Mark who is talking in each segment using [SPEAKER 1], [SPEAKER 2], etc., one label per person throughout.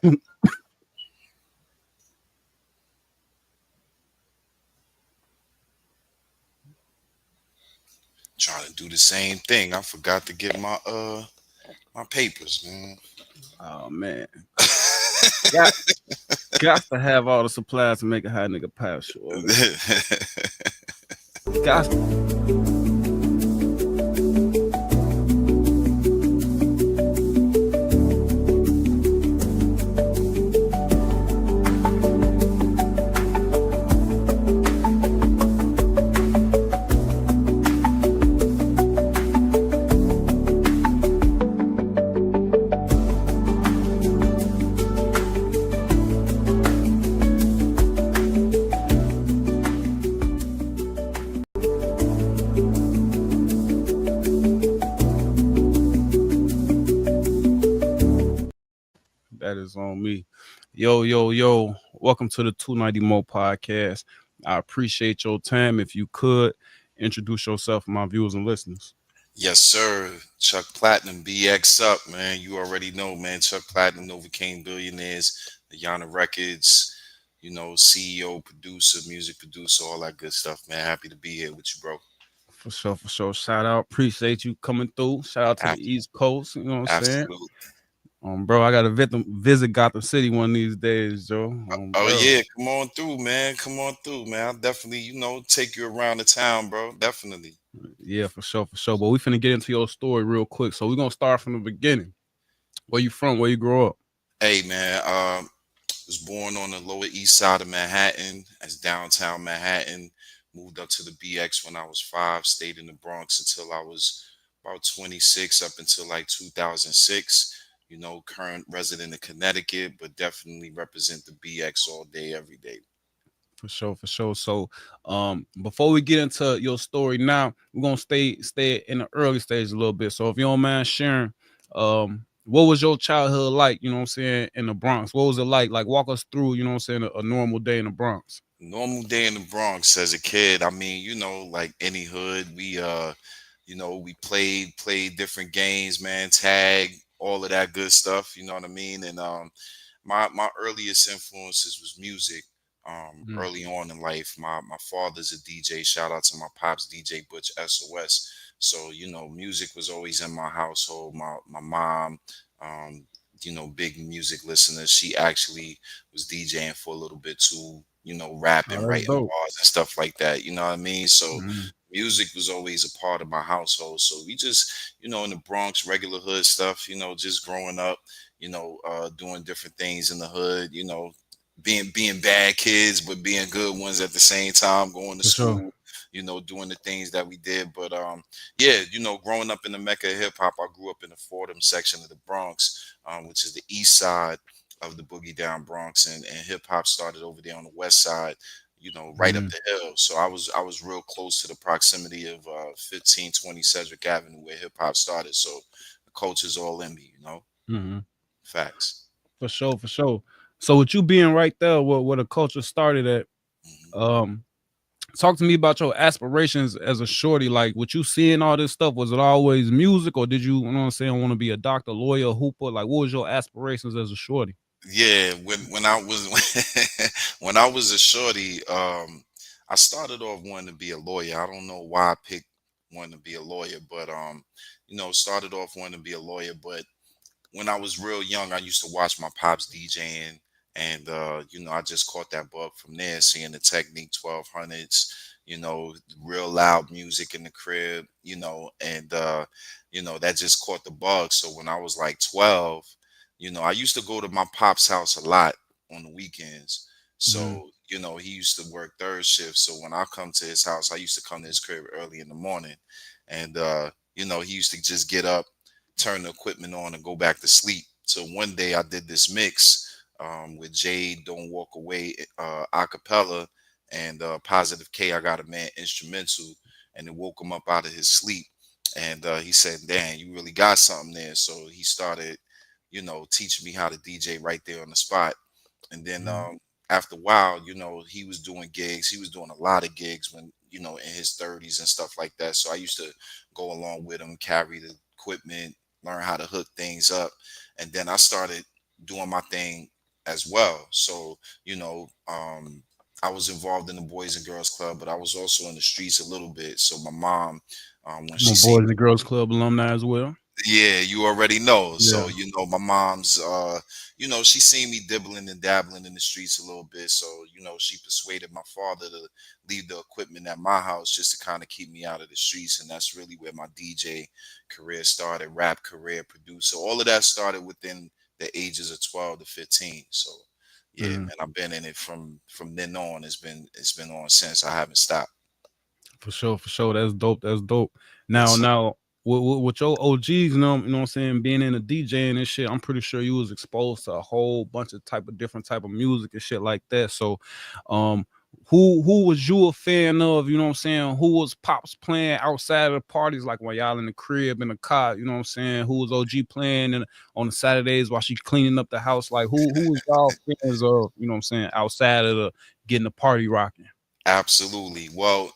[SPEAKER 1] Trying to do the same thing. I forgot to get my papers, man.
[SPEAKER 2] Oh man, got got to have all the supplies to make a high nigga pass. Shorty. Got that is on me. Yo, yo, yo. Welcome to the 290 Mo podcast. I appreciate your time. If you could introduce yourself to my viewers and listeners.
[SPEAKER 1] Yes, sir. Chuck Platinum, BX up, man. You already know, man. Chuck Platinum, Novocaine Billionaires, Ayana Records, CEO, producer, music producer, all that good stuff, man. Happy to be here with you, bro.
[SPEAKER 2] For sure, for sure. Shout out. Appreciate you coming through. Shout out to the
[SPEAKER 1] Ab-
[SPEAKER 2] East Coast. You know what I'm saying?
[SPEAKER 1] Absolutely.
[SPEAKER 2] Bro, I gotta visit Gotham City one of these days, Joe.
[SPEAKER 1] Oh
[SPEAKER 2] Bro.
[SPEAKER 1] yeah, come on through, man. Come on through, man. I'll definitely, take you around the town, bro. Definitely.
[SPEAKER 2] Yeah, for sure, for sure. But we finna get into your story real quick. So we're gonna start from the beginning. Where you from? Where you grow up?
[SPEAKER 1] Hey, man. Was born on the Lower East Side of Manhattan, as downtown Manhattan. Moved up to the BX when I was 5. Stayed in the Bronx until I was about 26, up until like 2006. Current resident of Connecticut, but definitely represent the BX all day, every day.
[SPEAKER 2] For sure, for sure. So, before we get into your story now, we're gonna stay in the early stage a little bit. So, if you don't mind sharing, what was your childhood like? You know what I'm saying in the Bronx. What was it like? Like, walk us through. You know what I'm saying a normal day in the Bronx.
[SPEAKER 1] Normal day in the Bronx as a kid. I mean, like any hood, we played different games, man, tag, all of that good stuff. You know what I mean? And my earliest influences was music.
[SPEAKER 2] Mm.
[SPEAKER 1] Early on in life, my father's a DJ. Shout out to my pops, DJ Butch SOS. So music was always in my household. My mom, um, big music listener. She actually was DJing for a little bit too.
[SPEAKER 2] Oh,
[SPEAKER 1] Rapping,
[SPEAKER 2] that's
[SPEAKER 1] writing
[SPEAKER 2] dope.
[SPEAKER 1] bars and stuff like that. You know what I mean? So
[SPEAKER 2] Mm.
[SPEAKER 1] music was always a part of my household. So we just, in the Bronx, regular hood stuff, just growing up, doing different things in the hood, being bad kids, but being good ones at the same time, going to
[SPEAKER 2] For sure.
[SPEAKER 1] school, doing the things that we did. But yeah, growing up in the Mecca of hip hop, I grew up in the Fordham section of the Bronx, which is the east side of the Boogie Down Bronx, and hip hop started over there on the west side, right up
[SPEAKER 2] Mm.
[SPEAKER 1] the hill. So I was real close to the proximity of 1520 Sedgwick Avenue where hip hop started. So the culture's all in me.
[SPEAKER 2] Mm-hmm.
[SPEAKER 1] Facts.
[SPEAKER 2] For sure, for sure. So, with you being right there, where the culture started at,
[SPEAKER 1] Mhm.
[SPEAKER 2] um, talk to me about your aspirations as a shorty. Like, what you seeing all this stuff, was it always music, or did you know what I'm saying, want to be a doctor, lawyer, hooper? Like, what was your aspirations as a shorty?
[SPEAKER 1] Yeah, when I was when I was a shorty, I started off wanting to be a lawyer. I don't know why I picked wanting to be a lawyer, but started off wanting to be a lawyer. But when I was real young, I used to watch my pops DJing, and I just caught that bug from there, seeing the Technique 1200s, real loud music in the crib, and that just caught the bug. So when I was like 12, I used to go to my pop's house a lot on the weekends.
[SPEAKER 2] Mm.
[SPEAKER 1] So he used to work third shift. So when I come to his house, I used to come to his crib early in the morning, and he used to just get up, turn the equipment on, and go back to sleep. So one day I did this mix with Jade, Don't Walk Away, a cappella, and Positive K, I Got a Man instrumental, and it woke him up out of his sleep. And he said, "Dan, you really got something there." So he started, teaching me how to DJ right there on the spot. And then
[SPEAKER 2] Mm.
[SPEAKER 1] after a while, he was doing gigs. He was doing a lot of gigs when, in his 30s and stuff like that. So I used to go along with him, carry the equipment, learn how to hook things up. And then I started doing my thing as well. So, I was involved in the Boys and Girls Club, but I was also in the streets a little bit. So my mom, when
[SPEAKER 2] I'm
[SPEAKER 1] she
[SPEAKER 2] a
[SPEAKER 1] seen
[SPEAKER 2] Boys and Girls Club alumni as well.
[SPEAKER 1] yeah, you already know.
[SPEAKER 2] Yeah.
[SPEAKER 1] So, my mom's she seen me dibbling and dabbling in the streets a little bit. So, she persuaded my father to leave the equipment at my house just to kind of keep me out of the streets. And that's really where my DJ career started, rap career, producer. All of that started within the ages of 12 to 15. So, yeah,
[SPEAKER 2] Mhm.
[SPEAKER 1] man, I've been in it from then on. It's been on since. I haven't stopped.
[SPEAKER 2] For sure, for sure. That's dope. That's dope.
[SPEAKER 1] Yes,
[SPEAKER 2] Now,
[SPEAKER 1] sir.
[SPEAKER 2] now, with your OGs, you know what I'm saying, being in the DJing and shit, I'm pretty sure you was exposed to a whole bunch of different type of music and shit like that. So, um, who was you a fan of? You know what I'm saying? Who was pops playing outside of the parties, like when y'all in the crib in the car? You know what I'm saying? Who was OG playing on the Saturdays while she cleaning up the house? Like who was y'all fans of? You know what I'm saying? Outside of the getting the party rocking.
[SPEAKER 1] Absolutely. Well,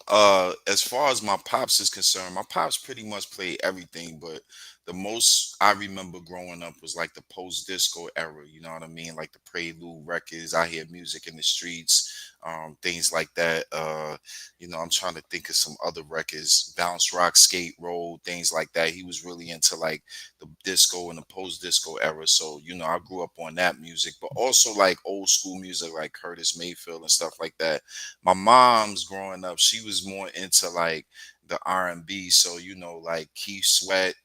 [SPEAKER 1] as far as my pops is concerned, my pops pretty much played everything, but the most I remember growing up was like the post disco era, you know what I mean? Like the Prelude records, I hear music in the streets, things like that. I'm trying to think of some other records, Bounce Rock, Skate Roll, things like that. He was really into like the disco and the post disco era. So, I grew up on that music, but also like old school music like Curtis Mayfield and stuff like that. My mom's growing up, she was more into like the R&B. So, like Keith Sweat.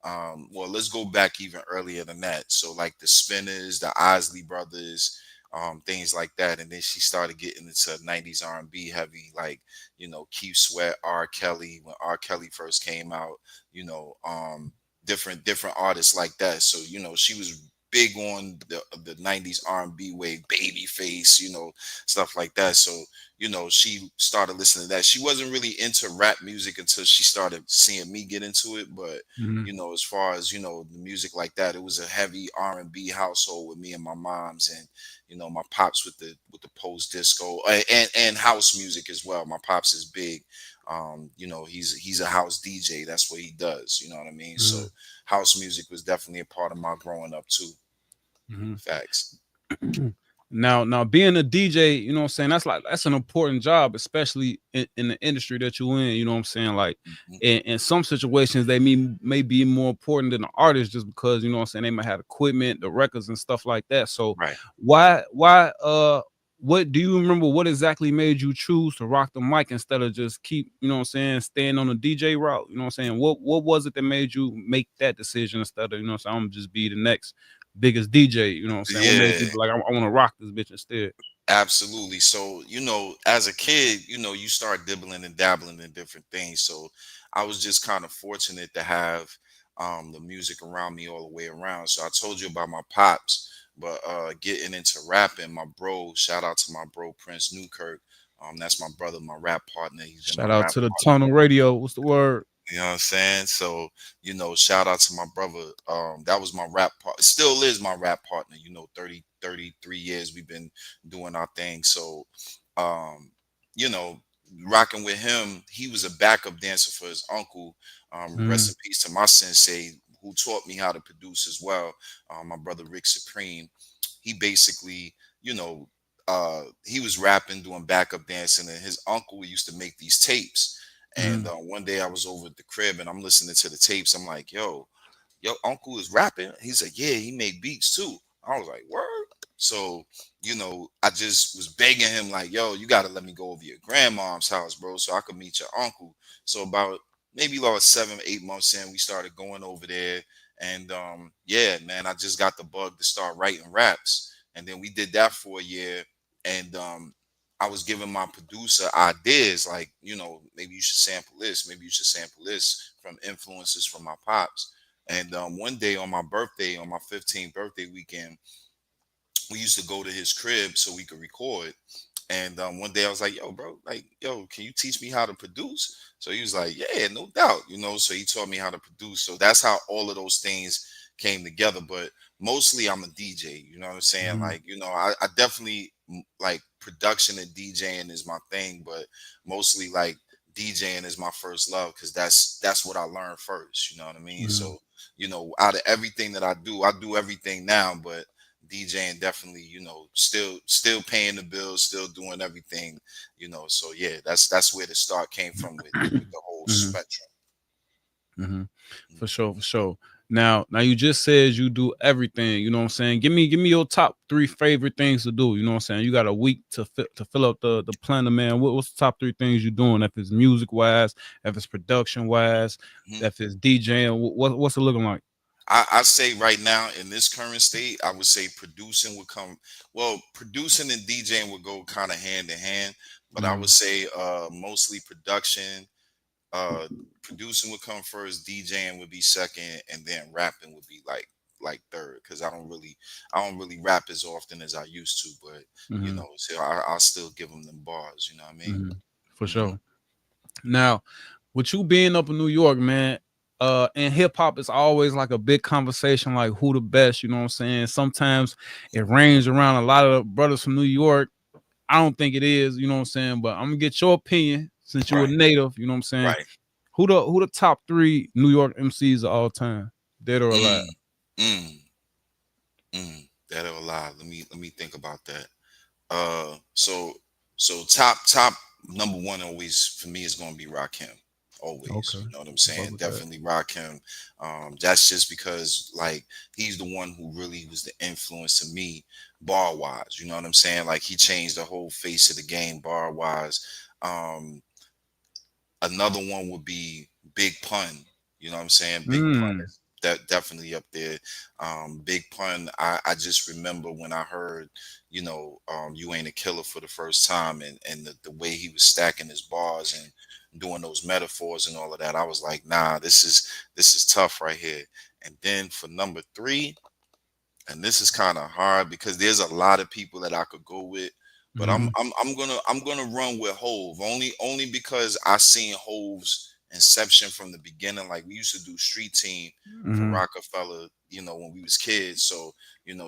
[SPEAKER 1] Well, let's go back even earlier than that. So, like the Spinners, the Isley Brothers, things like that. And then she started getting into 90s R&B heavy, like, Keith Sweat, R. Kelly, when R. Kelly first came out, you know, um, different artists like that. So, she was big on the 90s R&B wave, Babyface, stuff like that. So, she started listening to that. She wasn't really into rap music until she started seeing me get into it. But,
[SPEAKER 2] Mhm.
[SPEAKER 1] as far as, the music like that, it was a heavy R&B household with me and my mom's and, my pops with the post disco and house music as well. My pops is big. He's a house DJ. That's what he does. You know what I mean? So
[SPEAKER 2] Mhm.
[SPEAKER 1] house music was definitely a part of my growing up too.
[SPEAKER 2] Mhm.
[SPEAKER 1] Facts.
[SPEAKER 2] Now being a DJ, you know what I'm saying, that's an important job, especially in the industry that you're in, you know what I'm saying? Like
[SPEAKER 1] Mhm.
[SPEAKER 2] in some situations they may be more important than the artist just because, you know what I'm saying, they might have equipment, the records and stuff like that. So
[SPEAKER 1] Right.
[SPEAKER 2] why what do you remember what exactly made you choose to rock the mic instead of just keep, you know what I'm saying, staying on the DJ route? You know what I'm saying? What was it that made you make that decision instead of, you know what I'm saying, I'm gonna just be the next biggest DJ, you know what I'm saying? What made
[SPEAKER 1] Yeah.
[SPEAKER 2] you be like, I want to rock this bitch instead?
[SPEAKER 1] Absolutely. So, as a kid, you start dibbling and dabbling in different things. So I was just kind of fortunate to have the music around me all the way around. So I told you about my pops, but getting into rapping, my bro, shout out to my bro Prince Newkirk. That's my brother, my rap partner. He's been my
[SPEAKER 2] Shout out
[SPEAKER 1] rap
[SPEAKER 2] to the
[SPEAKER 1] partner.
[SPEAKER 2] Tunnel Radio. What's the word?
[SPEAKER 1] You know what I'm saying? So, shout out to my brother. That was my rap part. Still is my rap partner. 33 years we've been doing our thing. So, um, you know, rocking with him, he was a backup dancer for his uncle. Rest
[SPEAKER 2] Mm,
[SPEAKER 1] in peace to my sensei who taught me how to produce as well. My brother Rick Supreme. He basically, you know, he was rapping, doing backup dancing, and his uncle used to make these tapes and
[SPEAKER 2] mm,
[SPEAKER 1] one day I was over at the crib and I'm listening to the tapes. I'm like, yo, uncle is rapping. He's like, yeah, he made beats too. I was like, word. So, I just was begging him, like, yo, you got to let me go over your grandmom's house, bro, so I could meet your uncle. So, about maybe like 7, 8 months in, we started going over there. And yeah, man, I just got the bug to start writing raps. And then we did that for a year. And I was giving my producer ideas like, maybe you should sample this, maybe you should sample this from influences from my pops. And one day on my birthday, on my 15th birthday weekend, we used to go to his crib so we could record. And one day I was like, yo, bro, like, yo, can you teach me how to produce? So he was like, yeah, no doubt, So he taught me how to produce. So that's how all of those things came together. But mostly I'm a DJ, you know what I'm saying?
[SPEAKER 2] mm,
[SPEAKER 1] Like, I definitely like production and DJing is my thing, but mostly like DJing is my first love because that's what I learned first, you know what I mean?
[SPEAKER 2] mm,
[SPEAKER 1] So, out of everything that I do everything now, but DJing definitely, still paying the bills, still doing everything, So yeah, that's where the start came from with the whole
[SPEAKER 2] Hmm.
[SPEAKER 1] spectrum.
[SPEAKER 2] Hmm. For sure,
[SPEAKER 1] Mhm.
[SPEAKER 2] for sure. Now you just said you do everything. You know what I'm saying? Give me your top three favorite things to do. You know what I'm saying? You got a week to fill up the planner, man. What's the top three things you doing? If it's music wise, if it's production wise,
[SPEAKER 1] Mhm.
[SPEAKER 2] if it's DJing, what's it looking like?
[SPEAKER 1] I say right now in this current state, I would say producing would come. Well, producing and DJing would go kind of hand in hand, but I would
[SPEAKER 2] Mm,
[SPEAKER 1] say mostly production. Uh, Producing would come first, DJing would be second, and then rapping would be like third. Because I don't really rap as often as I used to, but
[SPEAKER 2] mm-hmm,
[SPEAKER 1] so I'll still give them bars. You know what I mean?
[SPEAKER 2] mm-hmm. For
[SPEAKER 1] Hmm.
[SPEAKER 2] sure. Now, with you being up in New York, man, and hip hop is always like a big conversation, like who the best, you know what I'm saying? Sometimes it ranges around a lot of the brothers from New York. I don't think it is, you know what I'm saying? But I'm gonna get your opinion since you a
[SPEAKER 1] Right,
[SPEAKER 2] native, you know what I'm saying?
[SPEAKER 1] right.
[SPEAKER 2] Who the top three New York MCs of all time, dead or alive?
[SPEAKER 1] Mm, mm, That or lie. Let me think about that. So top number one always for me is gonna be Rakim. Always,
[SPEAKER 2] Okay,
[SPEAKER 1] you know what I'm
[SPEAKER 2] fuck
[SPEAKER 1] saying?
[SPEAKER 2] with that.
[SPEAKER 1] Definitely Rakim. That's just because like he's the one who really was the influence to me bar wise. You know what I'm saying? Like he changed the whole face of the game bar wise. Um, Another one would be Big Pun. You know what I'm saying? Big Pun
[SPEAKER 2] Mm,
[SPEAKER 1] is that definitely up there. Big Pun. I just remember when I heard, You Ain't a Killer for the first time, and the way he was stacking his bars and doing those metaphors and all of that. I was like, nah, this is tough right here. And then for number three, and this is kind of hard because there's a lot of people that I could go with, but I'm
[SPEAKER 2] mm-hmm,
[SPEAKER 1] I'm I'm gonna run with Hove only because I seen Hove's inception from the beginning. Like we used to do street team for
[SPEAKER 2] mm-hmm,
[SPEAKER 1] Rockefeller, when we was kids. So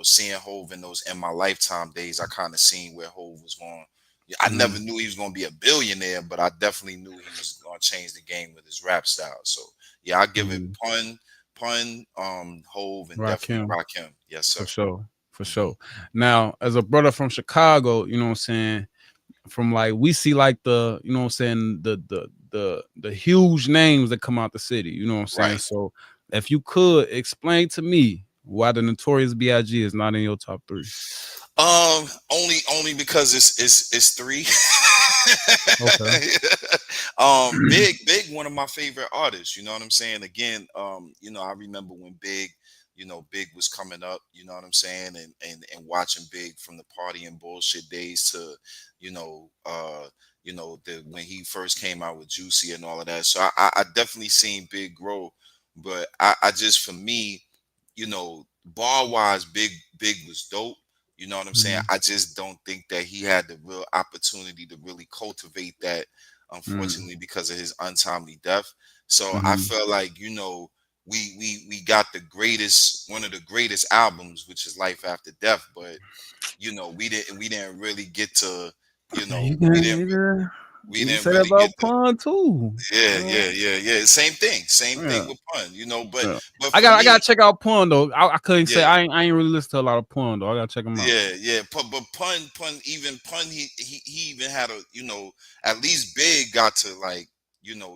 [SPEAKER 1] seeing Hove in those in my lifetime days, I kind of seen where Hove was going. Yeah, I
[SPEAKER 2] mm-hmm,
[SPEAKER 1] never knew he was gonna be a billionaire, but I definitely knew he was gonna change the game with his rap style. So yeah, I give it
[SPEAKER 2] mm-hmm.
[SPEAKER 1] Hove, and definitely
[SPEAKER 2] Rakim.
[SPEAKER 1] Rakim. Yes, sir.
[SPEAKER 2] For sure. For
[SPEAKER 1] Hmm.
[SPEAKER 2] sure. Now, as a brother from Chicago, you know what I'm saying? From like we see like the, you know what I'm saying, the huge names that come out the city, you know what I'm saying?
[SPEAKER 1] Right.
[SPEAKER 2] So if you could explain to me why the Notorious B.I.G. is not in your top three.
[SPEAKER 1] Only because it's three.
[SPEAKER 2] Okay.
[SPEAKER 1] Big, one of my favorite artists. You know what I'm saying? Again, I remember when Big was coming up. You know what I'm saying? And watching Big from the party and bullshit days to, you know, uh, the when he first came out with Juicy and all of that. So I definitely seen Big grow, but I just for me, bar wise, Big was dope. You know what I'm saying?
[SPEAKER 2] Mhm.
[SPEAKER 1] I just don't think that he had the real opportunity to really cultivate that,
[SPEAKER 2] Mhm.
[SPEAKER 1] unfortunately, because of his untimely death. So I
[SPEAKER 2] Mhm.
[SPEAKER 1] felt like, we got one of the greatest albums, which is Life After Death, but we didn't really get to, you
[SPEAKER 2] Man,
[SPEAKER 1] know, we didn't we
[SPEAKER 2] you can
[SPEAKER 1] didn't
[SPEAKER 2] say that
[SPEAKER 1] really get
[SPEAKER 2] about
[SPEAKER 1] to.
[SPEAKER 2] Pun too.
[SPEAKER 1] Yeah,
[SPEAKER 2] Uh,
[SPEAKER 1] yeah, yeah, yeah. Same thing
[SPEAKER 2] yeah.
[SPEAKER 1] with Pun, but
[SPEAKER 2] Yeah.
[SPEAKER 1] but
[SPEAKER 2] I
[SPEAKER 1] for
[SPEAKER 2] got I gotta
[SPEAKER 1] me,
[SPEAKER 2] check out Pun though. I couldn't say
[SPEAKER 1] yeah.
[SPEAKER 2] I ain't really listen to a lot of Pun though. I gotta check him out.
[SPEAKER 1] Yeah. But pun, even pun, he even had at least Big got to like,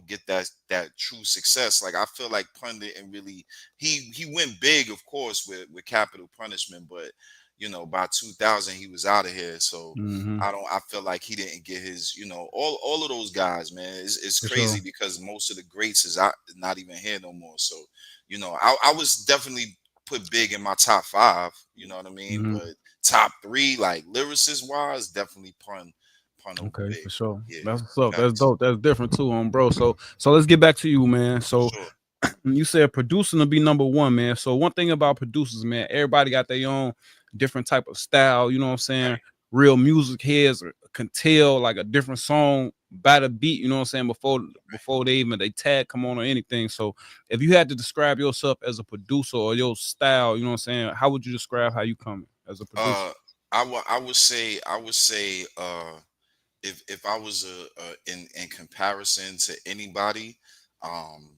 [SPEAKER 1] get that true success. Like I feel like pun didn't really, he went big, of course, with Capital Punishment, but by 2000 he was out of here. So
[SPEAKER 2] Hmm.
[SPEAKER 1] I feel like he didn't get his, all of those guys, man. It's
[SPEAKER 2] For
[SPEAKER 1] crazy
[SPEAKER 2] sure.
[SPEAKER 1] because most of the greats is out, not even here no more. So I was definitely put Big in my top five. You know what I mean?
[SPEAKER 2] Hmm.
[SPEAKER 1] But top three, like lyricist wise, definitely pun over
[SPEAKER 2] Okay,
[SPEAKER 1] Big.
[SPEAKER 2] for sure.
[SPEAKER 1] Yeah,
[SPEAKER 2] That's what's up. That's
[SPEAKER 1] facts.
[SPEAKER 2] dope. That's different too, bro. So let's get back to you, man.
[SPEAKER 1] For
[SPEAKER 2] So
[SPEAKER 1] sure.
[SPEAKER 2] you said producing to be number one, man. So one thing about producers, man, everybody got their own different type of style. You know what I'm saying?
[SPEAKER 1] Right.
[SPEAKER 2] Real music heads can tell like a different song by the beat. You know what I'm saying? Before they tag come on or anything. So if you had to describe yourself as a producer or your style, you know what I'm saying? How would you describe how you come as a producer?
[SPEAKER 1] I would say if I was in comparison to anybody, um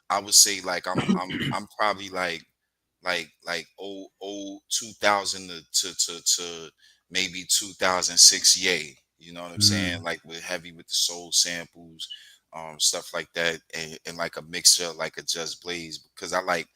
[SPEAKER 1] I would say like I'm probably like like 2000 to maybe 2006, yay. You know what I'm saying?
[SPEAKER 2] Mm,
[SPEAKER 1] Like with heavy with the soul samples, stuff like that, and like a mixture like a Just Blaze, because I like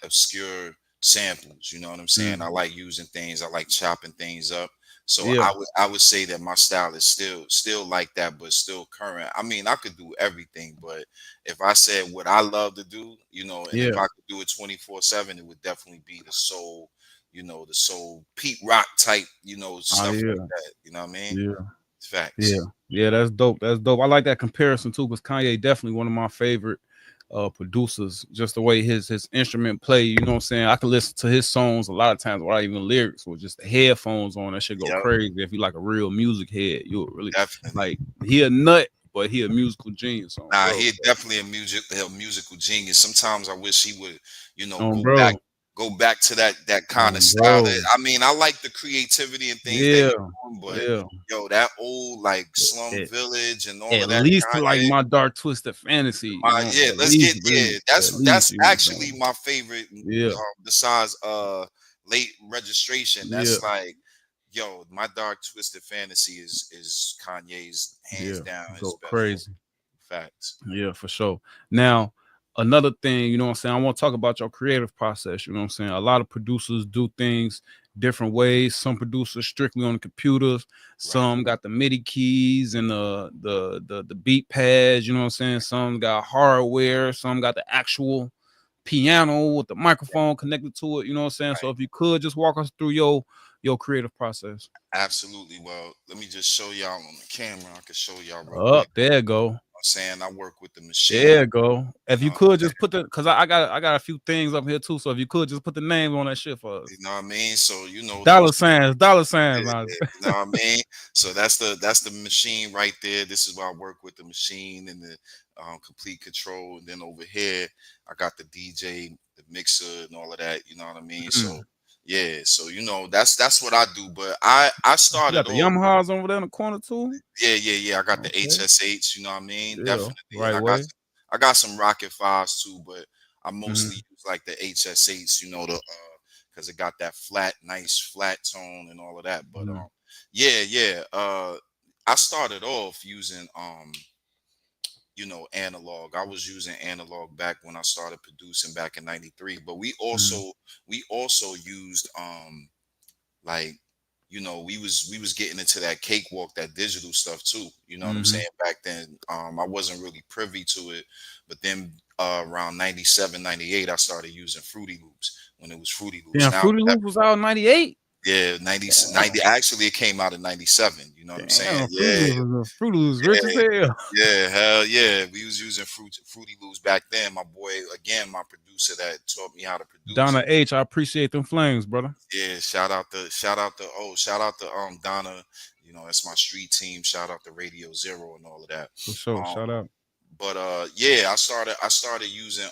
[SPEAKER 1] obscure samples. You know what I'm saying? I
[SPEAKER 2] mm.
[SPEAKER 1] like using things. I like chopping things up. So
[SPEAKER 2] Yeah,
[SPEAKER 1] I would say that my style is still like that, but still current. I mean, I could do everything, but if I said what I love to do, and if
[SPEAKER 2] yeah.
[SPEAKER 1] I could do it 24/7, it would definitely be the soul, the soul Pete Rock type,
[SPEAKER 2] Oh
[SPEAKER 1] stuff like
[SPEAKER 2] yeah,
[SPEAKER 1] that. You know what I mean?
[SPEAKER 2] yeah. Yeah,
[SPEAKER 1] Facts.
[SPEAKER 2] yeah, that's dope. That's dope. I like that comparison too, because Kanye definitely one of my favorite producers. Just the way his instrument play, you know what I'm saying? I can listen to his songs a lot of times without even lyrics, with just the headphones on. That should go
[SPEAKER 1] Yep,
[SPEAKER 2] crazy. If you like a real music head, you'll really
[SPEAKER 1] definitely.
[SPEAKER 2] like he a nut, but he a musical genius on
[SPEAKER 1] Nah,
[SPEAKER 2] bro.
[SPEAKER 1] he definitely a musical genius. Sometimes I wish he would,
[SPEAKER 2] On
[SPEAKER 1] go back
[SPEAKER 2] bro.
[SPEAKER 1] go back to that kind of
[SPEAKER 2] On
[SPEAKER 1] style.
[SPEAKER 2] bro.
[SPEAKER 1] I mean, I like the creativity and things that
[SPEAKER 2] Yeah,
[SPEAKER 1] he's doing, but
[SPEAKER 2] yeah.
[SPEAKER 1] yo, that old like Slum
[SPEAKER 2] At,
[SPEAKER 1] Village and all
[SPEAKER 2] at
[SPEAKER 1] of that
[SPEAKER 2] least like
[SPEAKER 1] Kanye.
[SPEAKER 2] my dark twisted fantasy, you know,
[SPEAKER 1] Yeah,
[SPEAKER 2] at
[SPEAKER 1] let's get
[SPEAKER 2] least, really,
[SPEAKER 1] That's
[SPEAKER 2] at least,
[SPEAKER 1] that's
[SPEAKER 2] you know what I'm
[SPEAKER 1] actually
[SPEAKER 2] saying?
[SPEAKER 1] my favorite.
[SPEAKER 2] Yeah,
[SPEAKER 1] Besides late registration,
[SPEAKER 2] yeah,
[SPEAKER 1] that's like, yo, my dark twisted fantasy is Kanye's hands
[SPEAKER 2] yeah.
[SPEAKER 1] down his
[SPEAKER 2] Go
[SPEAKER 1] best work.
[SPEAKER 2] crazy.
[SPEAKER 1] Facts.
[SPEAKER 2] Yeah, for sure. Now, another thing, you know what I'm saying? I want to talk about your creative process. You know what I'm saying? A lot of producers do things different ways. Some producers strictly on the computers,
[SPEAKER 1] Right.
[SPEAKER 2] some got the MIDI keys and the beat pads, you know what I'm saying? Some got hardware, some got the actual piano with the microphone connected to it, you know what I'm saying? So
[SPEAKER 1] Right.
[SPEAKER 2] if you could just walk us through your creative process.
[SPEAKER 1] Absolutely. Well, let me just show y'all on the camera. I can show y'all real
[SPEAKER 2] Up
[SPEAKER 1] quick.
[SPEAKER 2] there you go.
[SPEAKER 1] I'm saying I work with the machine.
[SPEAKER 2] There you go.
[SPEAKER 1] You
[SPEAKER 2] If
[SPEAKER 1] know
[SPEAKER 2] you
[SPEAKER 1] what I'm
[SPEAKER 2] could
[SPEAKER 1] saying?
[SPEAKER 2] just put the, cause I got a few things up here too. So if you could just put the names on that shit for
[SPEAKER 1] You
[SPEAKER 2] us.
[SPEAKER 1] know what I mean? So the
[SPEAKER 2] Dollar
[SPEAKER 1] machine.
[SPEAKER 2] signs, dollar
[SPEAKER 1] Yeah,
[SPEAKER 2] signs. Nah.
[SPEAKER 1] yeah, you know what I mean? So that's the machine right there. This is where I work with the machine and the complete control. And then over here, I got the DJ, the mixer, and all of that. You know what I mean? So
[SPEAKER 2] Mm.
[SPEAKER 1] yeah, so that's what I do. But I
[SPEAKER 2] You got
[SPEAKER 1] started
[SPEAKER 2] the
[SPEAKER 1] off.
[SPEAKER 2] Yamahas over there in the corner too.
[SPEAKER 1] Yeah, yeah, yeah. I got the
[SPEAKER 2] Okay.
[SPEAKER 1] HSH. You know what I mean?
[SPEAKER 2] Yeah.
[SPEAKER 1] Definitely, and
[SPEAKER 2] Right way.
[SPEAKER 1] I got some Rocket Fives too, but I mostly
[SPEAKER 2] Mm-hmm.
[SPEAKER 1] use like the HSH. The because it got that flat, nice flat tone and all of that. But
[SPEAKER 2] Mm-hmm.
[SPEAKER 1] yeah, yeah. I started off using analog. I was using analog back when I started producing back in '93. But we also used like we was getting into that cakewalk, that digital stuff too. You know what I'm
[SPEAKER 2] Mm-hmm.
[SPEAKER 1] saying? Back then, I wasn't really privy to it, but then around 97, 98, I started using Fruity Loops when it was Fruity Loops.
[SPEAKER 2] Damn,
[SPEAKER 1] Now
[SPEAKER 2] Fruity Loop was out in '98.
[SPEAKER 1] yeah, 90,
[SPEAKER 2] Damn,
[SPEAKER 1] 90. Actually, it came out in 97. You know what I'm saying?
[SPEAKER 2] damn,
[SPEAKER 1] Yeah,
[SPEAKER 2] Fruity Loops rich as
[SPEAKER 1] yeah,
[SPEAKER 2] hell.
[SPEAKER 1] yeah, hell yeah. We was using Fruity Loops back then. My boy, again, my producer that taught me how to produce.
[SPEAKER 2] Donna H, I appreciate them flames, brother.
[SPEAKER 1] Yeah, shout out to Donna. That's my street team. Shout out to Radio Zero and all of that.
[SPEAKER 2] For sure.
[SPEAKER 1] Um,
[SPEAKER 2] Shout out.
[SPEAKER 1] but yeah, I started using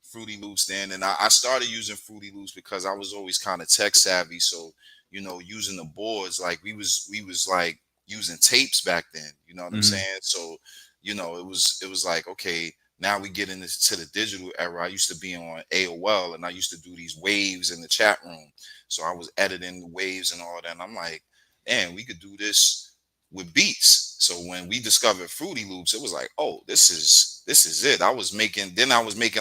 [SPEAKER 1] Fruity Loops then, and I started using Fruity Loops because I was always kind of tech savvy. So using the boards, like we was like using tapes back then. You know what I'm
[SPEAKER 2] Mm-hmm.
[SPEAKER 1] saying? So it was like, okay, now we get into the digital era. I used to be on AOL and I used to do these waves in the chat room. So I was editing the waves and all that. And I'm like, man, we could do this with beats. So when we discovered Fruity Loops, it was like, oh, this is it. I was making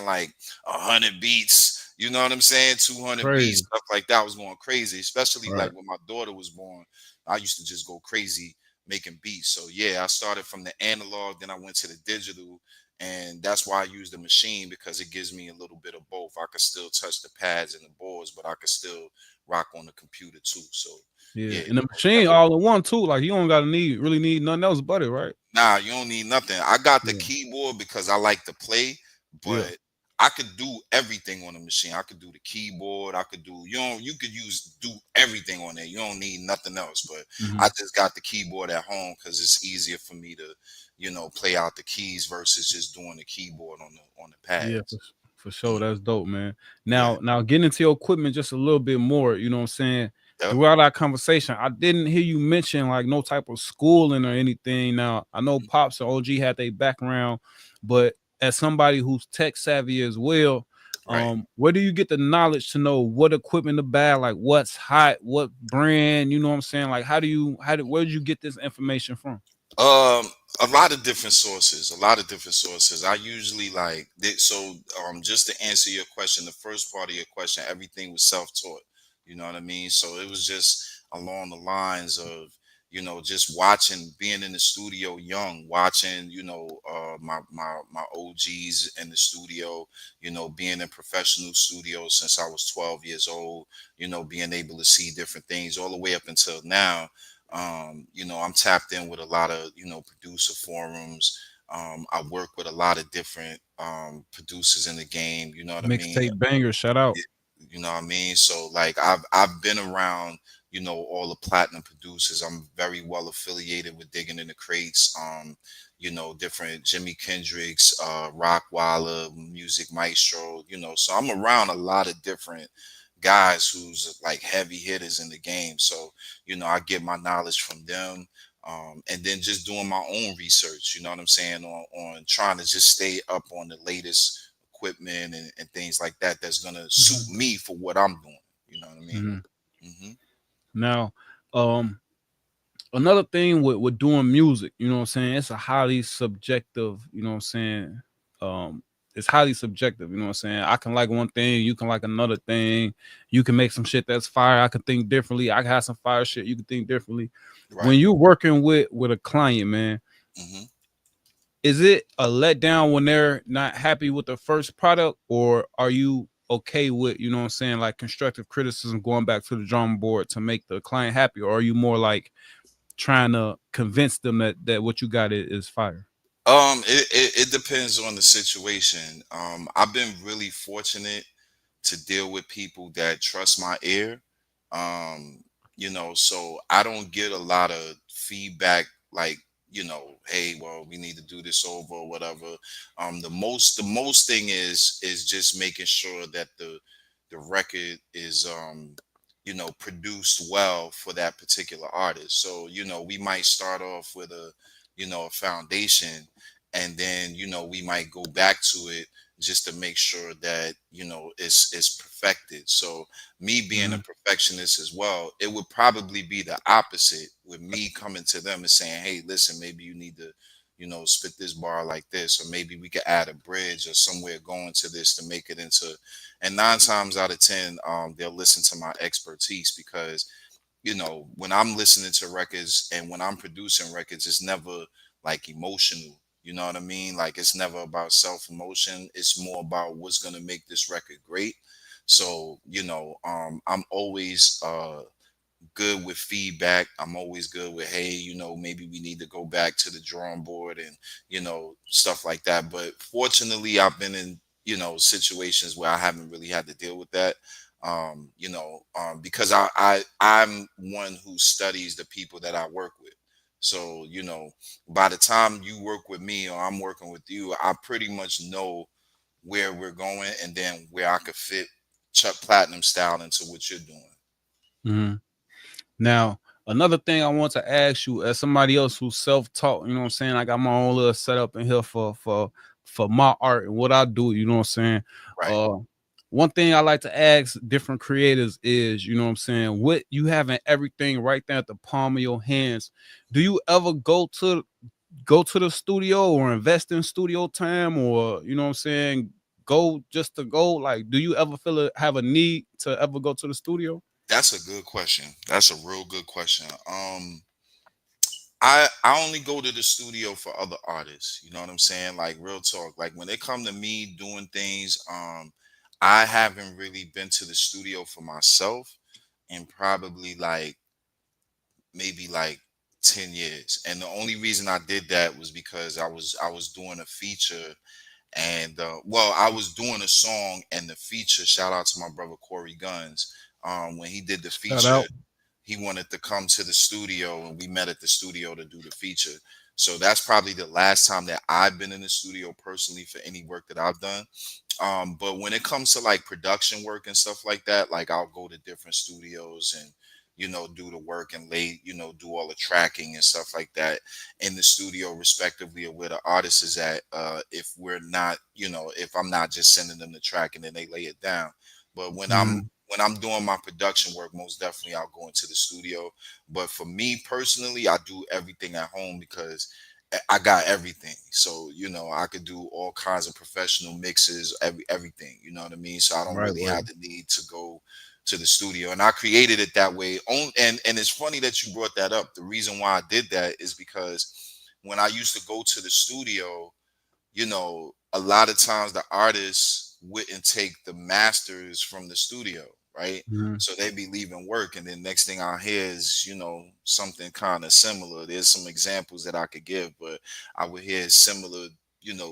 [SPEAKER 1] like 100 beats. You know what I'm saying? 200 beats,
[SPEAKER 2] Crazy.
[SPEAKER 1] stuff like that. I was going crazy, especially
[SPEAKER 2] Right.
[SPEAKER 1] like when my daughter was born. I used to just go crazy making beats. So yeah, I started from the analog, then I went to the digital, and that's why I use the machine, because it gives me a little bit of both. I could still touch the pads and the boards, but I could still rock on the computer too. So
[SPEAKER 2] Yeah,
[SPEAKER 1] yeah,
[SPEAKER 2] and the machine all in one too. Like you don't gotta really need nothing else but it, right?
[SPEAKER 1] nah, you don't need nothing. I got the
[SPEAKER 2] Yeah,
[SPEAKER 1] keyboard because I like to play,
[SPEAKER 2] yeah.
[SPEAKER 1] but I could do everything on the machine. I could do the keyboard. I could do you could do everything on there. You don't need nothing else. But
[SPEAKER 2] Mm-hmm.
[SPEAKER 1] I just got the keyboard at home because it's easier for me to play out the keys versus just doing the keyboard on the
[SPEAKER 2] Yeah,
[SPEAKER 1] pads.
[SPEAKER 2] for sure.
[SPEAKER 1] Mhm.
[SPEAKER 2] That's dope, man.
[SPEAKER 1] Yeah.
[SPEAKER 2] Now getting into your equipment just a little bit more, you know what I'm saying?
[SPEAKER 1] Yep.
[SPEAKER 2] Throughout our conversation, I didn't hear you mention like no type of schooling or anything. Now, I know Pops and OG had their background, but as somebody who's tech savvy as well,
[SPEAKER 1] Right.
[SPEAKER 2] Where do you get the knowledge to know what equipment to buy, like what's hot, what brand, you know what I'm saying? Like where did you get this information from?
[SPEAKER 1] Um, a lot of different sources. A lot of different sources. I usually so. Just to answer your question, the first part of your question, everything was self-taught. You know what I mean? So it was just along the lines of just watching, being in the studio young, watching my OGs in the studio. Being in professional studios since I was 12 years old. Being able to see different things all the way up until now. I'm tapped in with a lot of producer forums. I work with a lot of different producers in the game. You know what I mean?
[SPEAKER 2] Mixtape banger, shout out.
[SPEAKER 1] Yeah, you know what I mean? So like I've been around, all the platinum producers. I'm very well affiliated with Digging in the Crates. Different Jimi Kendricks, Rockwaller, Music Maestro, so I'm around a lot of different guys who's like heavy hitters in the game. So, I get my knowledge from them. And then just doing my own research, you know what I'm saying, on trying to just stay up on the latest equipment and things like that that's gonna suit
[SPEAKER 2] Mhm,
[SPEAKER 1] me for what I'm doing. You know what I mean?
[SPEAKER 2] mhm.
[SPEAKER 1] Hmm.
[SPEAKER 2] Now, um, another thing with doing music, you know what I'm saying? It's a highly subjective, you know what I'm saying? Um, it's highly subjective, you know what I'm saying? I can like one thing, you can like another thing. You can make some shit that's fire. I can think differently. I can have some fire shit. You can think differently.
[SPEAKER 1] Right.
[SPEAKER 2] When you're working with a client, man,
[SPEAKER 1] Hmm.
[SPEAKER 2] is it a letdown when they're not happy with the first product, or are you okay with, you know what I'm saying, like constructive criticism, going back to the drawing board to make the client happy, or are you more like trying to convince them that what you got is fire?
[SPEAKER 1] It depends on the situation. I've been really fortunate to deal with people that trust my ear. Um, so I don't get a lot of feedback like, hey, well, we need to do this over or whatever. The most thing is just making sure that the record is produced well for that particular artist. So, we might start off with a foundation, and then, we might go back to it just to make sure that it's perfected. So me being a
[SPEAKER 2] Mhm,
[SPEAKER 1] perfectionist as well, it would probably be the opposite with me coming to them and saying, hey, listen, maybe you need to spit this bar like this, or maybe we could add a bridge or somewhere going to this to make it into. And 9 times out of 10, they'll listen to my expertise, because when I'm listening to records and when I'm producing records, it's never like emotional. You know what I mean? Like, it's never about self emotion. It's more about what's gonna make this record great. So, I'm always good with feedback. I'm always good with, hey, maybe we need to go back to the drawing board and, stuff like that. But fortunately, I've been in, situations where I haven't really had to deal with that. Because I'm one who studies the people that I work with. So, by the time you work with me or I'm working with you, I pretty much know where we're going, and then where I could fit Chuck Platinum style into what you're doing.
[SPEAKER 2] mhm. Now, another thing I want to ask you, as somebody else who's self-taught, you know what I'm saying? I got my own little setup in here for my art and what I do, you know what I'm saying?
[SPEAKER 1] Right.
[SPEAKER 2] Uh One thing I like to ask different creators is, you know what I'm saying, what you having everything right there at the palm of your hands. Do you ever go to the studio or invest in studio time, or you know what I'm saying, go just to go? Like, do you ever have a need to ever go to the studio?
[SPEAKER 1] That's a good question. That's a real good question. I only go to the studio for other artists. You know what I'm saying? Like, real talk. Like, when it come to me doing things, I haven't really been to the studio for myself in probably like maybe like 10 years. And the only reason I did that was because I was doing a feature, and I was doing a song, and the feature, shout out to my brother Corey Guns. When he did the
[SPEAKER 2] Shout
[SPEAKER 1] feature,
[SPEAKER 2] out.
[SPEAKER 1] he wanted to come to the studio, and we met at the studio to do the feature. So that's probably the last time that I've been in the studio personally for any work that I've done. But when it comes to like production work and stuff like that, like, I'll go to different studios and do the work and do all the tracking and stuff like that in the studio, respectively, of where the artist is at. If we're not, if I'm not just sending them the track and then they lay it down. But
[SPEAKER 2] Mhm.
[SPEAKER 1] when I'm doing my production work, most definitely I'll go into the studio. But for me personally, I do everything at home because I got everything. So, I could do all kinds of professional mixes, everything, you know what I mean? So I don't
[SPEAKER 2] Right,
[SPEAKER 1] really
[SPEAKER 2] right.
[SPEAKER 1] have the need to go to the studio. And I created it that way. And it's funny that you brought that up. The reason why I did that is because when I used to go to the studio, a lot of times the artists wouldn't take the masters from the studio, right?
[SPEAKER 2] Mhm.
[SPEAKER 1] So they'd be leaving work, and then next thing I hear is, something kind of similar. There's some examples that I could give, but I would hear similar,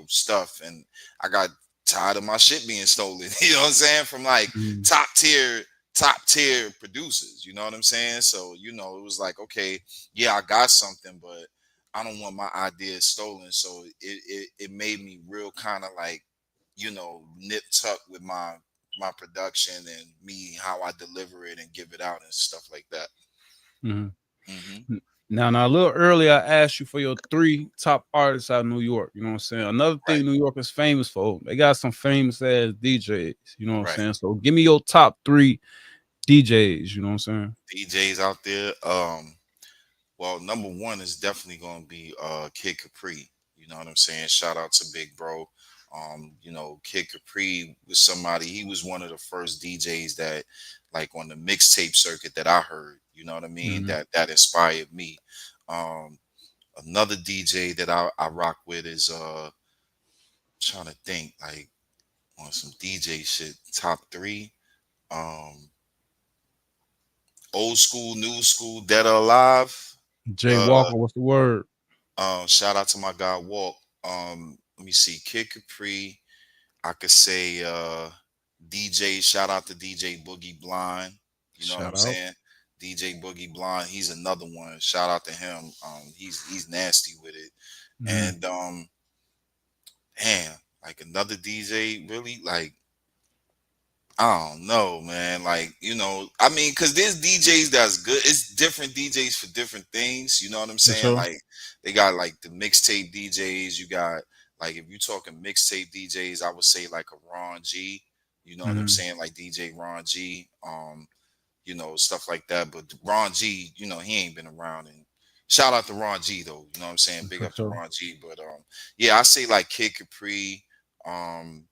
[SPEAKER 1] stuff, and I got tired of my shit being stolen. You know what I'm saying? From like
[SPEAKER 2] Mhm.
[SPEAKER 1] top tier, top tier producers. You know what I'm saying? So it was like, okay, yeah, I got something, but I don't want my ideas stolen. So it made me real kind of like, nip tuck with my production and me how I deliver it and give it out and stuff like that.
[SPEAKER 2] Mhm.
[SPEAKER 1] Hmm.
[SPEAKER 2] Now, a little earlier, I asked you for your three top artists out of New York. You know what I'm saying? Another
[SPEAKER 1] Right,
[SPEAKER 2] thing New York is famous for, they got some famous ass DJs. You know what I'm
[SPEAKER 1] right.
[SPEAKER 2] saying? So give me your top three DJs. You know what I'm saying?
[SPEAKER 1] DJs out there. Well, number one is definitely gonna be Kid Capri. You know what I'm saying? Shout out to Big Bro. Kid Capri was somebody. He was one of the first DJs that, like, on the mixtape circuit that I heard. You know what I mean?
[SPEAKER 2] Mhm.
[SPEAKER 1] That inspired me. Um, Another DJ that I rock with is trying to think like on some DJ shit. Top three. Um, Old school, new school, dead or alive.
[SPEAKER 2] Jay
[SPEAKER 1] Uh,
[SPEAKER 2] Walker, what's the word?
[SPEAKER 1] Shout out to my guy Walk. Let me see, Kid Capri. I could say DJ. Shout out to DJ Boogie Blind. You know what I'm
[SPEAKER 2] Shout out.
[SPEAKER 1] saying? DJ Boogie Blind. He's another one. Shout out to him. He's nasty with it.
[SPEAKER 2] Mhm.
[SPEAKER 1] And damn, like another DJ, really like I don't know, man. Like, I mean, because there's DJs that's good. It's different DJs for different things. You know what I'm
[SPEAKER 2] For
[SPEAKER 1] saying?
[SPEAKER 2] sure.
[SPEAKER 1] Like, they got like the mixtape DJs. You got, like, if you're talking mixtape DJs, I would say like a Ron G. You know what I'm
[SPEAKER 2] Mhm.
[SPEAKER 1] saying? Like DJ Ron G. Stuff like that. But Ron G, he ain't been around. And shout out to Ron G, though. You know what I'm saying? Big
[SPEAKER 2] For
[SPEAKER 1] up to
[SPEAKER 2] sure.
[SPEAKER 1] Ron G. But yeah, I say like Kid Capri. Um,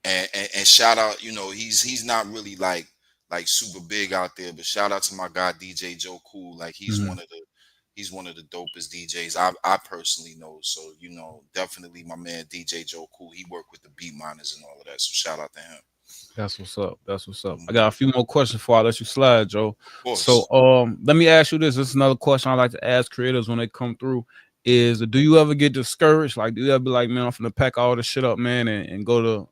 [SPEAKER 1] and shout out, he's not really like super big out there, but shout out to my guy DJ Joe Cool. Like
[SPEAKER 2] Mhm.
[SPEAKER 1] he's one of the dopest DJs I personally know. So definitely my man DJ Joe Cool. He worked with the beat miners and all of that. So shout out to him.
[SPEAKER 2] That's what's up. That's what's up. I got
[SPEAKER 1] Mhm.
[SPEAKER 2] a few more questions before I let you slide, Joe.
[SPEAKER 1] Of
[SPEAKER 2] So,
[SPEAKER 1] course.
[SPEAKER 2] let me ask you this. This is another question I like to ask creators when they come through. Is do you ever get discouraged? Like, do you ever be like, man, I'm finna pack all this shit up, man, and go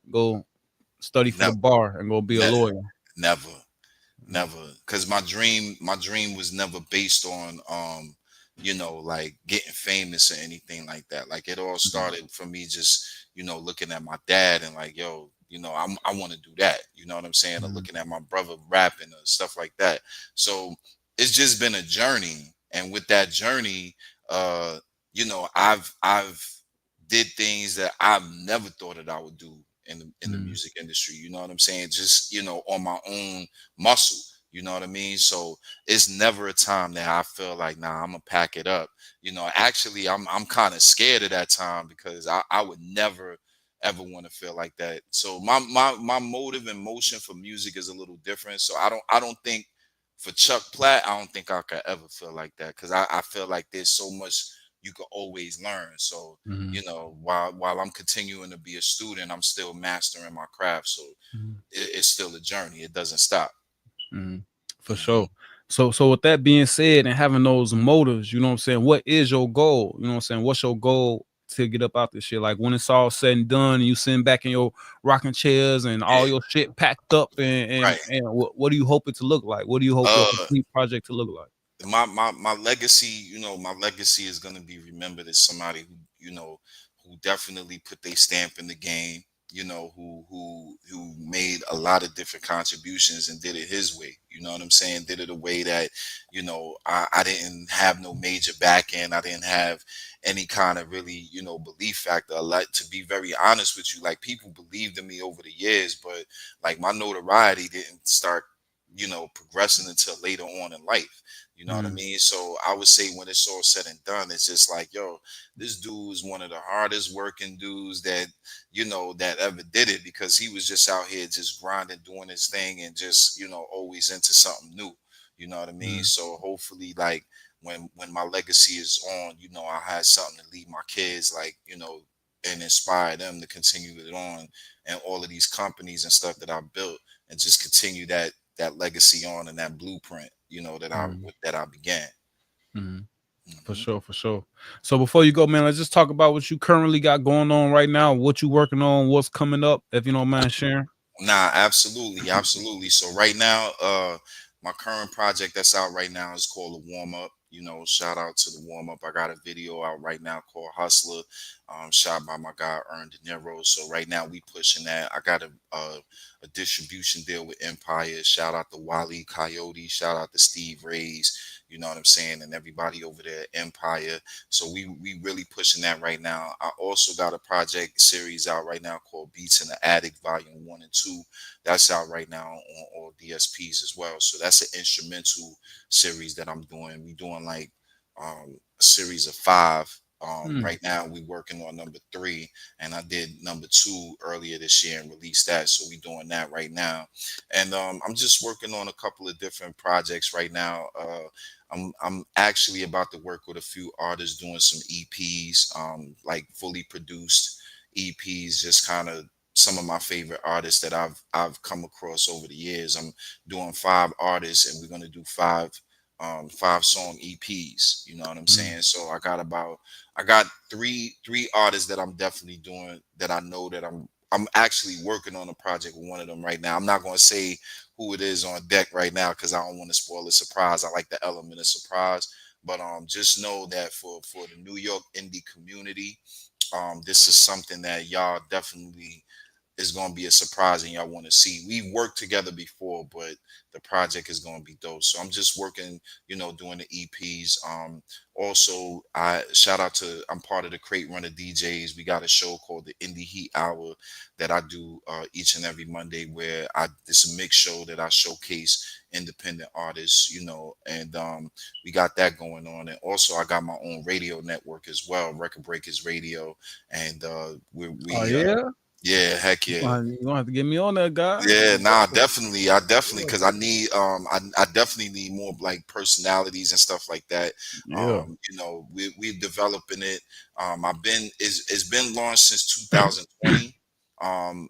[SPEAKER 2] study for the
[SPEAKER 1] Never,
[SPEAKER 2] bar and go be a
[SPEAKER 1] ne-
[SPEAKER 2] lawyer?
[SPEAKER 1] never. Never, because my dream was never based on like getting famous or anything like that. Like it all
[SPEAKER 2] Mhm.
[SPEAKER 1] started for me just looking at my dad and like, yo, I want to do that. You know what I'm saying? Or
[SPEAKER 2] Mhm.
[SPEAKER 1] looking at my brother rapping or stuff like that. So it's just been a journey, and with that journey, uh, I've did things that I've never thought that I would do in the
[SPEAKER 2] Mhm.
[SPEAKER 1] music industry. You know what I'm saying? Just on my own muscle. You know what I mean? So it's never a time that I feel like, nah, I'm gonna pack it up. Actually, I'm kind of scared of that time because I would never ever want to feel like that. So my motive and motion for music is a little different. So I don't think for Chuck Platt, I don't think I could ever feel like that because I feel like there's so much you could always learn. So
[SPEAKER 2] Mhm.
[SPEAKER 1] while I'm continuing to be a student, I'm still mastering my craft. So
[SPEAKER 2] Mhm.
[SPEAKER 1] it's still a journey. It doesn't stop.
[SPEAKER 2] Mhm. For
[SPEAKER 1] Hmm.
[SPEAKER 2] sure. So with that being said and having those motives, you know what I'm saying? What is your goal? You know what I'm saying? What's your goal to get up out this shit? Like when it's all said and done and you sitting back in your rocking chairs and all
[SPEAKER 1] Yeah,
[SPEAKER 2] your shit packed up and
[SPEAKER 1] right.
[SPEAKER 2] what do you hope it to look like? What do you hope your
[SPEAKER 1] Uh,
[SPEAKER 2] complete project to look like?
[SPEAKER 1] my legacy, my legacy is gonna be remembered as somebody who definitely put their stamp in the game. who made a lot of different contributions and did it his way. You know what I'm saying? Did it a way that, I didn't have no major back end. I didn't have any kind of really, belief factor. Like, to be very honest with you, like, people believed in me over the years, but like, my notoriety didn't start, progressing until later on in life. You know what I
[SPEAKER 2] Mm,
[SPEAKER 1] mean? So I would say when it's all said and done, it's just like, yo, this dude is one of the hardest working dudes that ever did it, because he was just out here just grinding, doing his thing, and just, always into something new. You know what I mean?
[SPEAKER 2] mm,
[SPEAKER 1] So hopefully, like, when my legacy is on, I had something to leave my kids, like, and inspire them to continue it on, and all of these companies and stuff that I built, and just continue that legacy on, and that blueprint,
[SPEAKER 2] mm,
[SPEAKER 1] that I began.
[SPEAKER 2] mm. For
[SPEAKER 1] hmm
[SPEAKER 2] sure, for sure. So before you go, man, let's just talk about what you currently got going on right now, what you working on, what's coming up, if you don't mind sharing.
[SPEAKER 1] Nah, absolutely, absolutely. So right now, my current project that's out right now is called The Warm Up. Shout out to The Warm Up. I got a video out right now called Hustler, shot by my guy Earn De Niro. So right now we pushing that. I got a distribution deal with Empire. Shout out to Wally Coyote. Shout out to Steve Ray's. You know what I'm saying, and everybody over there at Empire. So we really pushing that right now. I also got a project series out right now called Beats in the Attic Volume 1 and 2. That's out right now on all DSPs as well. So that's an instrumental series that I'm doing. We doing like a series of 5.
[SPEAKER 2] Mm,
[SPEAKER 1] Right now we working on number 3, and I did number 2 earlier this year and released that. So we doing that right now, and I'm just working on a couple of different projects right now. I'm actually about to work with a few artists doing some EPs, like fully produced EPs, just kind of some of my favorite artists that I've come across over the years. I'm doing 5 artists, and we're gonna do 5 song EPs. You know what I'm
[SPEAKER 2] mm,
[SPEAKER 1] saying? So I got three artists that I'm definitely doing, that I know that I'm actually working on a project with one of them right now. I'm not gonna say who it is on deck right now, because I don't want to spoil the surprise. I like the element of surprise. But just know that for the New York indie community, this is something that y'all definitely is going to be a surprise, and y'all want to see. We worked together before, but the project is going to be dope. So I'm just working, doing the EPs. Also, I shout out to, I'm part of the Crate Runner DJs. We got a show called the Indie Heat Hour that I do each and every Monday, where it's a mix show that I showcase independent artists, and we got that going on. And also, I got my own radio network as well, Record Breakers Radio, and
[SPEAKER 2] oh
[SPEAKER 1] we
[SPEAKER 2] yeah,
[SPEAKER 1] yeah, heck yeah.
[SPEAKER 2] you gonna have to get me on that, guy.
[SPEAKER 1] Yeah, nah, definitely. I definitely,
[SPEAKER 2] Yeah,
[SPEAKER 1] because I need I definitely need more like personalities and stuff like that.
[SPEAKER 2] yeah.
[SPEAKER 1] We're developing it. I've been it's been launched since 2020.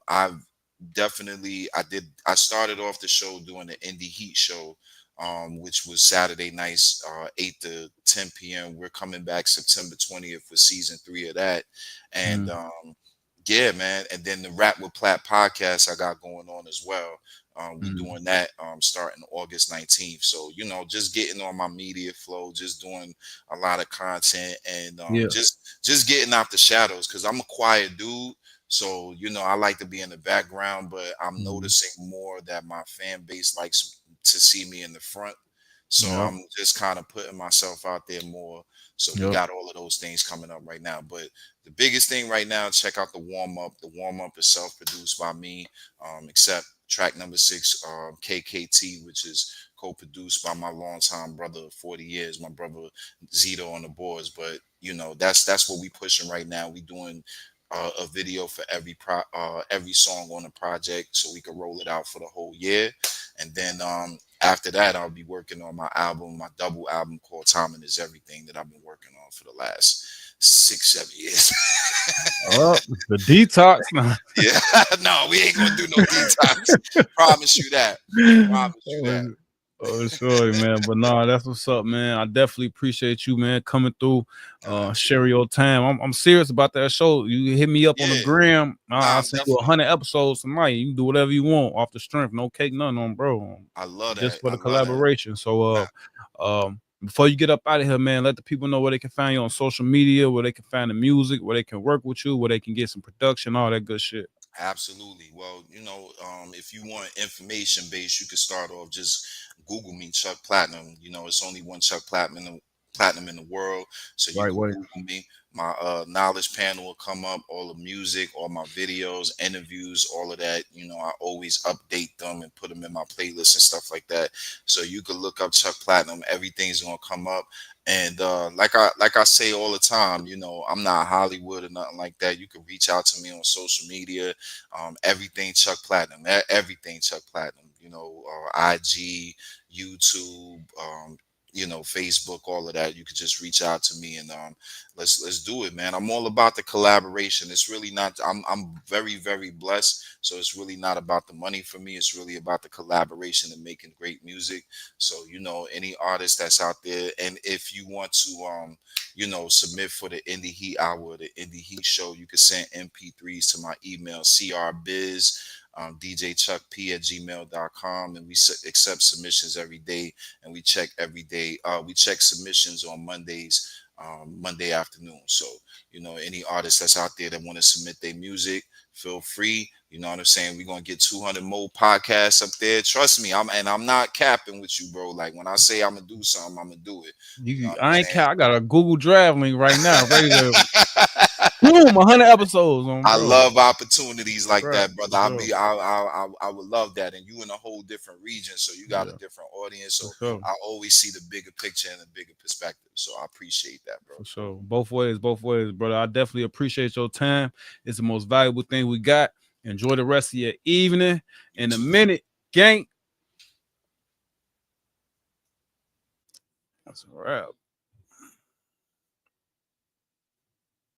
[SPEAKER 1] I've definitely I started off the show doing the Indie Heat show, which was Saturday nights, 8 to 10 p.m. We're coming back September 20th for season 3 of that. And
[SPEAKER 2] Mm,
[SPEAKER 1] yeah, man. And then the Rap with Platt podcast I got going on as well. We
[SPEAKER 2] mm,
[SPEAKER 1] doing that starting August 19th. So, just getting on my media flow, just doing a lot of content, and
[SPEAKER 2] yeah.
[SPEAKER 1] just getting out the shadows, because I'm a quiet dude. So, I like to be in the background, but I'm
[SPEAKER 2] Mm,
[SPEAKER 1] noticing more that my fan base likes to see me in the front. So
[SPEAKER 2] yep,
[SPEAKER 1] I'm just kind of putting myself out there more. So we
[SPEAKER 2] yep.
[SPEAKER 1] got all of those things coming up right now. But the biggest thing right now, check out the warm up. The warm up is self-produced by me, except track number 6, KKT, which is co-produced by my longtime brother of 40 years, my brother Zito on the boards. But that's what we pushing right now. We doing a video for every song on the project, so we can roll it out for the whole year. And then after that, I'll be working on my album, my double album called Timing Is Everything, that I've been working on for the last 6, 7 years.
[SPEAKER 2] Oh, the detox. Nah.
[SPEAKER 1] Yeah, no, we ain't gonna do no detox. Promise you that. Promise you that.
[SPEAKER 2] Oh, oh, sure, man. But nah, that's what's up, man. I definitely appreciate you, man, coming through, sharing
[SPEAKER 1] Absolutely.
[SPEAKER 2] your time. I'm serious about that show. You hit me up on the
[SPEAKER 1] Yeah.
[SPEAKER 2] gram.
[SPEAKER 1] Nah,
[SPEAKER 2] I'll
[SPEAKER 1] I'm
[SPEAKER 2] send you
[SPEAKER 1] definitely.
[SPEAKER 2] 100 episodes tonight. You can do whatever you want off the strength. No cake, nothing on, bro.
[SPEAKER 1] I love
[SPEAKER 2] Just
[SPEAKER 1] that.
[SPEAKER 2] for
[SPEAKER 1] I
[SPEAKER 2] the
[SPEAKER 1] love that.
[SPEAKER 2] collaboration. So,
[SPEAKER 1] Nah,
[SPEAKER 2] before you get up out of here, man, let the people know where they can find you on social media, where they can find the music, where they can work with you, where they can get some production, all that good shit.
[SPEAKER 1] Absolutely. Well, if you want information based, you could start off just Google me, Chuck Platinum. It's only one Chuck Platinum in the world. So you
[SPEAKER 2] Right
[SPEAKER 1] could
[SPEAKER 2] way.
[SPEAKER 1] Google me. My knowledge panel will come up, all the music, all my videos, interviews, all of that. I always update them and put them in my playlist and stuff like that. So you could look up Chuck Platinum. Everything's gonna come up. And like I say all the time, I'm not Hollywood or nothing like that. You can reach out to me on social media, everything Chuck Platinum, everything Chuck Platinum, IG, YouTube, Facebook, all of that. You could just reach out to me, and let's do it, man. I'm all about the collaboration. It's really not. I'm very very blessed, so it's really not about the money for me. It's really about the collaboration and making great music. So any artist that's out there, and if you want to submit for the Indie Heat Hour, the Indie Heat Show, you can send MP3s to my email, crbiz, djchuckp@gmail.com, and we accept submissions every day, and we check every day. We check submissions on Mondays, Monday afternoon. So, any artists that's out there that want to submit their music, feel free. You know what I'm saying? We're gonna get 200 more podcasts up there. Trust me, I'm not capping with you, bro. Like when I say I'm gonna do something, I'm gonna do it. You know what I'm
[SPEAKER 2] I ain't
[SPEAKER 1] saying?
[SPEAKER 2] I got a Google Drive link right now, ready to boom 100 episodes on,
[SPEAKER 1] I
[SPEAKER 2] bro.
[SPEAKER 1] love opportunities like
[SPEAKER 2] Right,
[SPEAKER 1] that, brother.
[SPEAKER 2] for sure.
[SPEAKER 1] I would love that. And you in a whole different region, so you got a
[SPEAKER 2] Yeah,
[SPEAKER 1] different audience.
[SPEAKER 2] for
[SPEAKER 1] So
[SPEAKER 2] sure.
[SPEAKER 1] I always see the bigger picture and the bigger perspective. So I appreciate that, bro.
[SPEAKER 2] For sure. Both ways, brother. I definitely appreciate your time. It's the most valuable thing we got. Enjoy the rest of your evening.
[SPEAKER 1] You
[SPEAKER 2] In a
[SPEAKER 1] too.
[SPEAKER 2] minute, gang. That's a wrap.